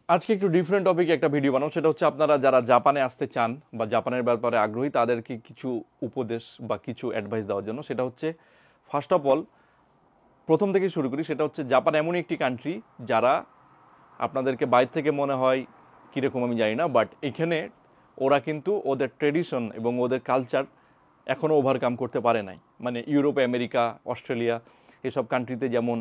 আজকে একটু ডিফারেন্ট টপিকে একটা ভিডিও বানাবো, সেটা হচ্ছে আপনারা যারা জাপানে আসতে চান বা জাপানের ব্যাপারে আগ্রহী তাদেরকে কিছু উপদেশ বা কিছু অ্যাডভাইস দেওয়ার জন্য। সেটা হচ্ছে ফার্স্ট অফ অল, প্রথম থেকে শুরু করি, সেটা হচ্ছে জাপান এমনই একটি কান্ট্রি যারা আপনাদেরকে বাইরে থেকে মনে হয় কীরকম আমি জানি না, বাট এখানে ওরা কিন্তু ওদের ট্রেডিশন এবং ওদের কালচার এখনও ওভারকাম করতে পারে নাই। মানে ইউরোপ, আমেরিকা, অস্ট্রেলিয়া এসব কান্ট্রিতে যেমন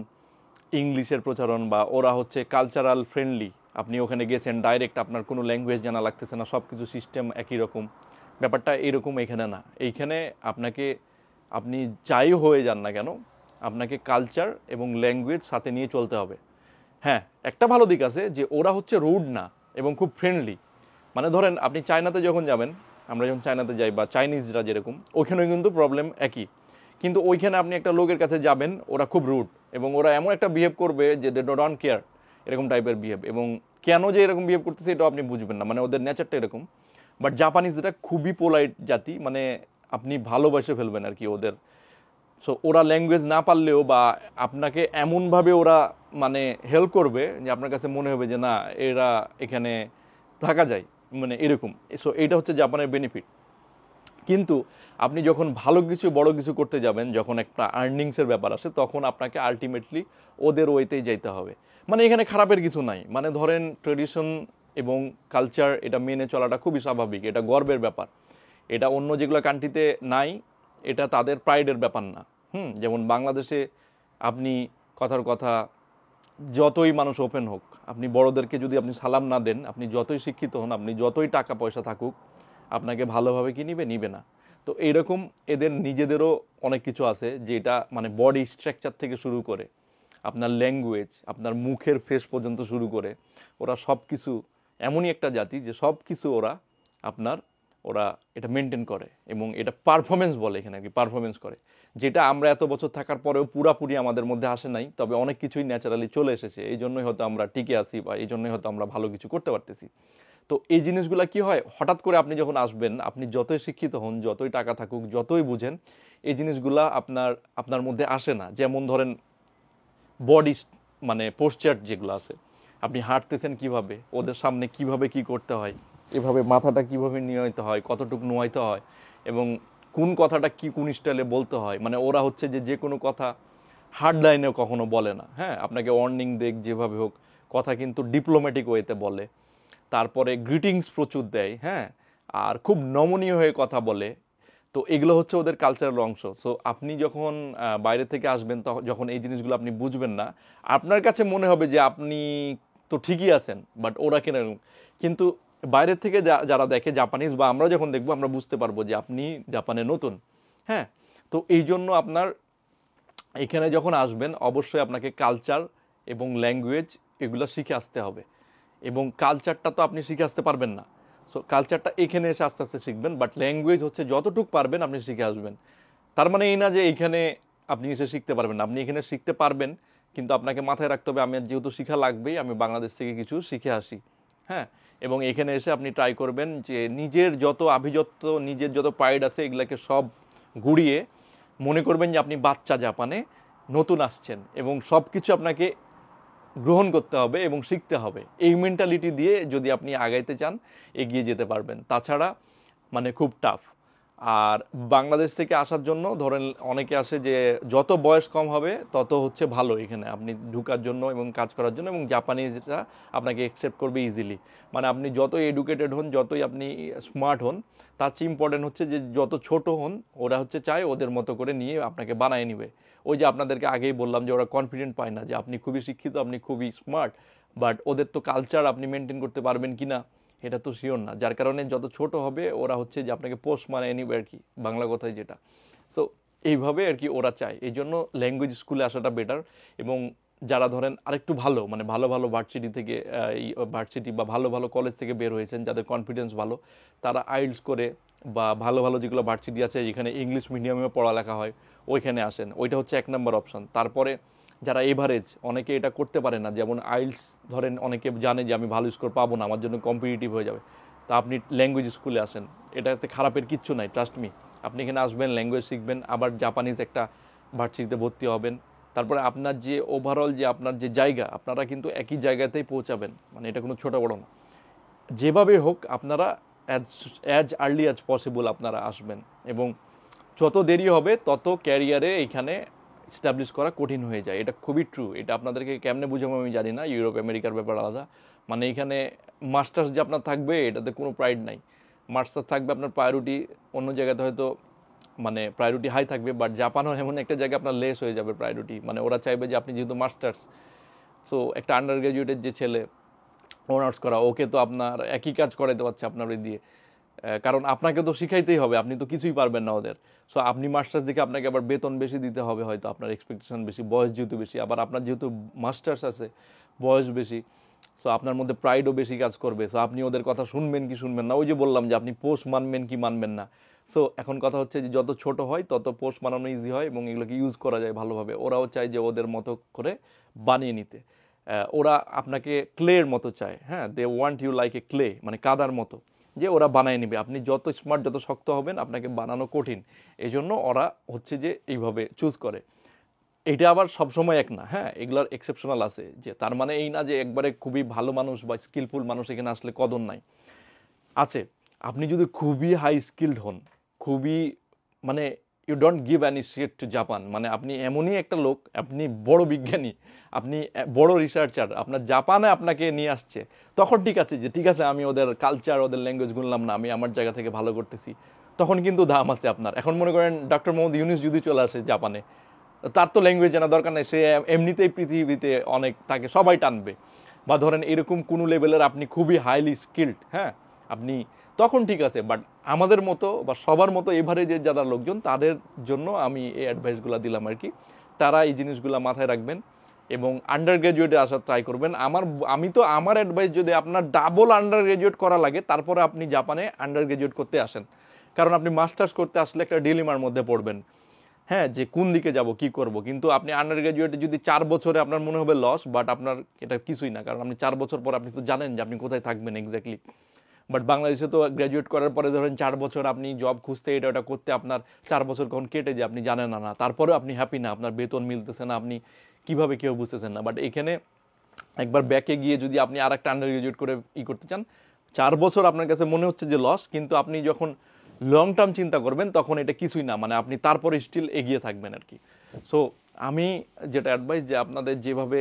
ইংলিশের প্রচলন বা ওরা হচ্ছে কালচারাল ফ্রেন্ডলি, আপনি ওখানে গেছেন ডাইরেক্ট আপনার কোনো ল্যাঙ্গুয়েজ জানা লাগতেছে না, সব কিছু সিস্টেম একই রকম, ব্যাপারটা এরকম এখানে না। এইখানে আপনাকে আপনি যাই হয়ে যান না কেন, আপনাকে কালচার এবং ল্যাঙ্গুয়েজ সাথে নিয়ে চলতে হবে। হ্যাঁ, একটা ভালো দিক আছে যে ওরা হচ্ছে রুড না এবং খুব ফ্রেন্ডলি। মানে ধরেন আপনি চায়নাতে যখন যাবেন, আমরা যখন চায়নাতে যাই বা চাইনিজরা যেরকম, ওইখানেও কিন্তু প্রবলেম একই। কিন্তু ওইখানে আপনি একটা লোকের কাছে যাবেন, ওরা খুব রুড এবং ওরা এমন একটা বিহেভ করবে যে দে ডোন্ট কেয়ার, এরকম টাইপের বিহেভ। এবং কেন যে এরকম বিহেভ করতেছে এটাও আপনি বুঝবেন না, মানে ওদের নেচারটা এরকম। বাট জাপানিজরা খুবই পোলাইট জাতি, মানে আপনি ভালোবাসে ফেলবেন আর কি ওদের। সো ওরা ল্যাঙ্গুয়েজ না পারলেও বা আপনাকে এমনভাবে ওরা মানে হেল্প করবে যে আপনার কাছে মনে হবে যে না, এরা এখানে থাকা যায়, মানে এরকম। সো এইটা হচ্ছে জাপানের বেনিফিট। কিন্তু আপনি যখন ভালো কিছু বড় কিছু করতে যাবেন, যখন একটা আর্নিংসের ব্যাপার আসে, তখন আপনাকে আলটিমেটলি ওদের ওয়েতেই যাইতে হবে। মানে এখানে খারাপের কিছু নাই, মানে ধরেন ট্রেডিশন এবং কালচার এটা মেনে চলাটা খুবই স্বাভাবিক, এটা গর্বের ব্যাপার। এটা অন্য যেগুলো কান্ট্রিতে নাই, এটা তাদের প্রাইডের ব্যাপার না। যেমন বাংলাদেশে আপনি কথার কথা, যতই মানুষ ওপেন হোক, আপনি বড়দেরকে যদি আপনি সালাম না দেন, আপনি যতই শিক্ষিত হন, আপনি যতই টাকা পয়সা থাকুক, আপনাকে ভালোভাবে কি নিবে না। তো এইরকম এদের নিজেদেরও অনেক কিছু আছে, যেটা মানে বডি স্ট্রাকচার থেকে শুরু করে আপনার ল্যাঙ্গুয়েজ, আপনার মুখের ফেস পর্যন্ত শুরু করে ওরা সব কিছু, এমনই একটা জাতি যে সব কিছু আপনার ওরা এটা মেনটেন করে এবং এটা পারফরমেন্স বলে এখানে আর কি, পারফরমেন্স করে, যেটা আমরা এত বছর থাকার পরেও পুরাপুরি আমাদের মধ্যে আসে নাই। তবে অনেক কিছুই ন্যাচারালি চলে এসেছে, এই জন্যই হয়তো আমরা টিকে আছি বা এই জন্যই হয়তো আমরা ভালো কিছু করতে পারতেছি। তো এই জিনিসগুলো কি হয়, হঠাৎ করে আপনি যখন আসবেন, আপনি যতই শিক্ষিত হন, যতই টাকা থাকুক, যতই বুঝেন, এই জিনিসগুলা আপনার আপনার মধ্যে আসে না। যেমন ধরেন বডি, মানে পোস্টার যেগুলো আছে, আপনি হাঁটতেছেন কিভাবে, ওদের সামনে কিভাবে কি করতে হয়, এভাবে মাথাটা কিভাবে নিয়মিত হয়, কতটুকু নোয়াইতে হয়, এবং কোন কথাটা কি কোন স্টাইলে বলতে হয়। মানে ওরা হচ্ছে যে কোনো কথা হার্ড লাইনেও কখনো বলে না। হ্যাঁ, আপনাকে ওয়ার্নিং দেখ যেভাবে হোক, কথা কিন্তু ডিপ্লোম্যাটিক ওয়েতে বলে। তারপরে গ্রিটিংস প্রচুর দেয়। হ্যাঁ, আর খুব নমনীয় হয়ে কথা বলে। তো এগুলো হচ্ছে ওদের কালচারাল অংশ। সো আপনি যখন বাইরে থেকে আসবেন, তখন যখন এই জিনিসগুলো আপনি বুঝবেন না, আপনার কাছে মনে হবে যে আপনি তো ঠিকই আছেন, বাট ওরা কেন। কিন্তু বাইরের থেকে যারা দেখে জাপানিজ বা আমরা যখন দেখবো, আমরা বুঝতে পারবো যে আপনি জাপানে নতুন। হ্যাঁ, তো এই জন্য আপনার এখানে যখন আসবেন, অবশ্যই আপনাকে কালচার এবং ল্যাঙ্গুয়েজ এগুলো শিখে আসতে হবে। এবং কালচারটা তো আপনি শিখে আসতে পারবেন না, সো কালচারটা এখানে এসে আস্তে আস্তে শিখবেন। বাট ল্যাঙ্গুয়েজ হচ্ছে যতটুকু পারবেন আপনি শিখে আসবেন। তার মানে এই না যে এইখানে আপনি এসে শিখতে পারবেন না, আপনি এখানে শিখতে পারবেন, কিন্তু আপনাকে মাথায় রাখতে হবে আমি যেহেতু শিখা লাগবেই, আমি বাংলাদেশ থেকে কিছু শিখে আসি। হ্যাঁ, এবং এখানে এসে আপনি ট্রাই করবেন যে নিজের যত আভিজাত্য, নিজের যত প্রাইড আছে, এগুলাকে সব গুড়িয়ে মনে করবেন যে আপনি বাচ্চা জাপানে নতুন আসছেন এবং সব কিছু আপনাকে গ্রহণ করতে হবে এবং শিখতে হবে। এই মেন্টালিটি দিয়ে যদি আপনি আগাইতে চান, এগিয়ে যেতে পারবেন। তাছাড়া মানে খুব টাফ। আর বাংলাদেশ থেকে আসার জন্য ধরেন অনেকে আসে যে যত বয়স কম হবে তত হচ্ছে ভালো এখানে আপনি ঢুকার জন্য এবং কাজ করার জন্য, এবং জাপানিজরা আপনাকে অ্যাকসেপ্ট করবে ইজিলি। মানে আপনি যতই এডুকেটেড হন, যতই আপনি স্মার্ট হন, তার চেয়ে ইম্পর্টেন্ট হচ্ছে যে যত ছোট হন, ওরা হচ্ছে চায় ওদের মতো করে নিয়ে আপনাকে বানায় নিবে। ওই যে আপনাদেরকে আগেই বললাম যে ওরা কনফিডেন্ট পায় না যে আপনি খুবই শিক্ষিত, আপনি খুবই স্মার্ট, বাট ওদের তো কালচার আপনি মেনটেন করতে পারবেন কি না এটা তো শিওর না। যার কারণে যত ছোট হবে ওরা হচ্ছে যে আপনাকে পোস্ট মানায় নিবে আর কি, বাংলা কথায় যেটা। সো এইভাবে আর কি ওরা চায়, এই জন্য ল্যাঙ্গুয়েজ স্কুলে আসাটা বেটার। এবং যারা ধরেন আরেকটু ভালো, মানে ভালো ভালো ভার্সিটি থেকে এই ভার্সিটি বা ভালো ভালো কলেজ থেকে বের হয়েছেন, যাদের কনফিডেন্স ভালো, তারা আইএলটিএস করে বা ভালো ভালো যেগুলো ভার্সিটি আছে যেখানে ইংলিশ মিডিয়ামে পড়ালেখা হয়, ওইখানে আসেন। ওইটা হচ্ছে এক নম্বর অপশন। তারপরে যারা এভারেজ, অনেকে এটা করতে পারে না, যেমন আইএলটিএস ধরেন অনেকে জানে যে আমি ভালো স্কোর পাবো না, আমার জন্য কম্পিটিটিভ হয়ে যাবে, তা আপনি ল্যাঙ্গুয়েজ স্কুলে আসেন। এটাতে খারাপের কিচ্ছু নাই, ট্রাস্ট মি। আপনি এখানে আসবেন, ল্যাঙ্গুয়েজ শিখবেন, আবার জাপানিজ একটা ভার্সিটিতে ভর্তি হবেন, তারপরে আপনার যে ওভারঅল যে আপনার যে জায়গা, আপনারা কিন্তু একই জায়গাতেই পৌঁছাবেন, মানে এটা কোনো ছোটো বড়ো না। যেভাবে হোক আপনারা অ্যাজ আর্লি অ্যাজ পসিবল আপনারা আসবেন, এবং যত দেরি হবে তত ক্যারিয়ারে এইখানে এস্টাবলিশ করা কঠিন হয়ে যায়। এটা খুবই ট্রু। এটা আপনাদেরকে কেমনে বুঝাবো আমি জানি না, ইউরোপ আমেরিকার ব্যাপার আলাদা। মানে এইখানে মাস্টার্স যে আপনার থাকবে এটাতে কোনো প্রাইড নাই। মাস্টার্স থাকবে আপনার প্রায়োরিটি, অন্য জায়গাতে হয়তো মানে প্রায়োরিটি হাই থাকবে, বাট জাপানও এমন একটা জায়গায় আপনার লেস হয়ে যাবে প্রায়োরিটি। মানে ওরা চাইবে যে আপনি যেহেতু মাস্টার্স, সো একটা আন্ডার গ্র্যাজুয়েটের যে ছেলে অনার্স করা, ওকে তো আপনার একই কাজ করাইতে পারছে আপনার ওই দিয়ে, কারণ আপনাকে তো শিখাইতেই হবে, আপনি তো কিছুই পারবেন না ওদের। সো আপনি মাস্টার্স দেখে আপনাকে আবার বেতন বেশি দিতে হবে, হয়তো আপনার এক্সপেকটেশন বেশি, বয়স যেহেতু বেশি, আবার আপনার যেহেতু মাস্টার্স আছে, বয়স বেশি, সো আপনার মধ্যে প্রাইডও বেশি কাজ করবে। সো আপনি ওদের কথা শুনবেন কি শুনবেন না, ওই যে বললাম যে আপনি পোস্ট মানবেন কি মানবেন না। সো এখন কথা হচ্ছে যে যত ছোট হয় তত পোস্ট বানানো ইজি হয় এবং এগুলোকে ইউজ করা যায় ভালোভাবে। ওরাও চায় যে ওদের মতো করে বানিয়ে নিতে। ওরা আপনাকে ক্লের মতো চায়, হ্যাঁ, they want you like a clay, মানে কাদার মতো, যে ওরা বানায় নেবে। আপনি যত স্মার্ট যত শক্ত হবেন আপনাকে বানানো কঠিন, এই জন্য ওরা হচ্ছে যে এইভাবে চুজ করে। এটা আবার সবসময় এক না, হ্যাঁ, এগুলার এক্সেপশনাল আছে, যে তার মানে এই না যে একবারে খুবই ভালো মানুষ বা স্কিলফুল মানুষ এখানে আসলে কদর নাই, আছে। আপনি যদি খুবই হাই স্কিলড হন, খুবই মানে you don't give any shit to Japan, মানে আপনি এমনই একটা লোক, আপনি বড় বিজ্ঞানী, আপনি বড় রিসার্চার, আপনার জাপানে আপনাকে নিয়ে আসছে, তখন ঠিক আছে যে ঠিক আছে আমি ওদের কালচার ওদের ল্যাঙ্গুয়েজ গুনলাম না, আমি আমার জায়গা থেকে ভালো করতেছি, তখন কিন্তু দাম আছে আপনার। এখন মনে করেন ডক্টর মোহাম্মদ ইউনুস যদি চলে আসে জাপানে, তার তো ল্যাঙ্গুয়েজ জানা দরকার নেই, সে এমনিতেই পৃথিবীতে অনেক, তাকে সবাই টানবে। বা ধরেন এরকম কোনো লেভেলের আপনি খুবই হাইলি স্কিল্ড, হ্যাঁ, আপনি তখন ঠিক আছে। বাট আমাদের মতো বা সবার মতো এভারেজের যারা লোকজন, তাদের জন্য আমি এই অ্যাডভাইসগুলো দিলাম আর কি। তারা এই জিনিসগুলো মাথায় রাখবেন এবং আন্ডার গ্র্যাজুয়েটে আসার ট্রাই করবেন। আমি তো আমার অ্যাডভাইস, যদি আপনার ডাবল আন্ডার গ্র্যাজুয়েট করা লাগে তারপরে আপনি জাপানে আন্ডার গ্র্যাজুয়েট করতে আসেন, কারণ আপনি মাস্টার্স করতে আসলে একটা ডিলেমার মধ্যে পড়বেন, হ্যাঁ, যে কোন দিকে যাব কি করব। কিন্তু আপনি আন্ডার গ্র্যাজুয়েটে যদি 4 বছরে আপনার মনে হবে লস, বাট আপনার এটা কিছুই না, কারণ আপনি 4 বছর পর আপনি তো জানেন যে আপনি কোথায় থাকবেন এক্স্যাক্টলি। বাট বাংলাদেশে তো গ্র্যাজুয়েট করার পরে ধরেন 4 বছর আপনি জব খুঁজতে এটা ওটা করতে আপনার 4 বছর কখন কেটে যায় আপনি জানেন না, তারপরে আপনি হ্যাপি না, আপনার বেতন মিলতেছে না, আপনি কিভাবে কেউ বুঝতেছেন না। বাট এখানে একবার ব্যাকে গিয়ে যদি আপনি আর একটা আন্ডার গ্র্যাজুয়েট করে করতে চান, 4 বছর আপনার কাছে মনে হচ্ছে যে লস, কিন্তু আপনি যখন লং টার্ম চিন্তা করবেন তখন এটা কিছুই না, মানে আপনি তারপরে স্টিল এগিয়ে থাকবেন আর কি। সো আমি যেটা অ্যাডভাইস, যে আপনাদের যেভাবে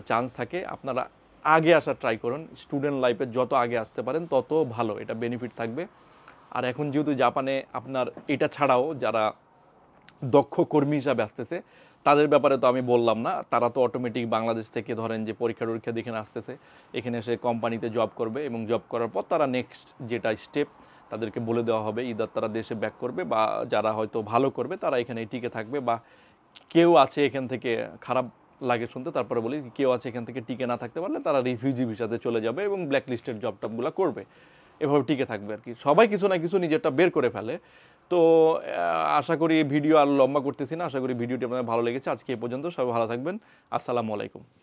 চান্স থাকে আপনারা আগে আসার ট্রাই করুন। স্টুডেন্ট লাইফে যত আগে আসতে পারেন তত ভালো, এটা বেনিফিট থাকবে। আর এখন যেহেতু জাপানে আপনার এটা ছাড়াও যারা দক্ষ কর্মী হিসাবে আসতেছে, তাদের ব্যাপারে তো আমি বললাম না, তারা তো অটোমেটিক বাংলাদেশ থেকে ধরেন যে পরীক্ষা টরীক্ষা দেখে আসতেছে, এখানে এসে কোম্পানিতে জব করবে এবং জব করার পর তারা নেক্সট যেটা স্টেপ তাদেরকে বলে দেওয়া হবে, ইদার তারা দেশে ব্যাক করবে বা যারা হয়তো ভালো করবে তারা এখানে টিকে থাকবে, বা কেউ আছে এখান থেকে, খারাপ লাগে শুনতে তারপরে বলি, কেউ আছে এখান থেকে টিকে না থাকতে পারলে তারা রিফিউজি ভিসাতে চলে যাবে এবং ব্ল্যাক লিস্টেড জব টবগুলো করবে, এভাবে টিকে থাকবে আর কি। সবাই কিছু না কিছু নিজেরটা বের করে ফেলে। তো আশা করি ভিডিও আর লম্বা করতেছি না, আশা করি ভিডিওটি আপনাদের ভালো লেগেছে। আজকে এ পর্যন্ত, সবাই ভালো থাকবেন। আসসালামু আলাইকুম।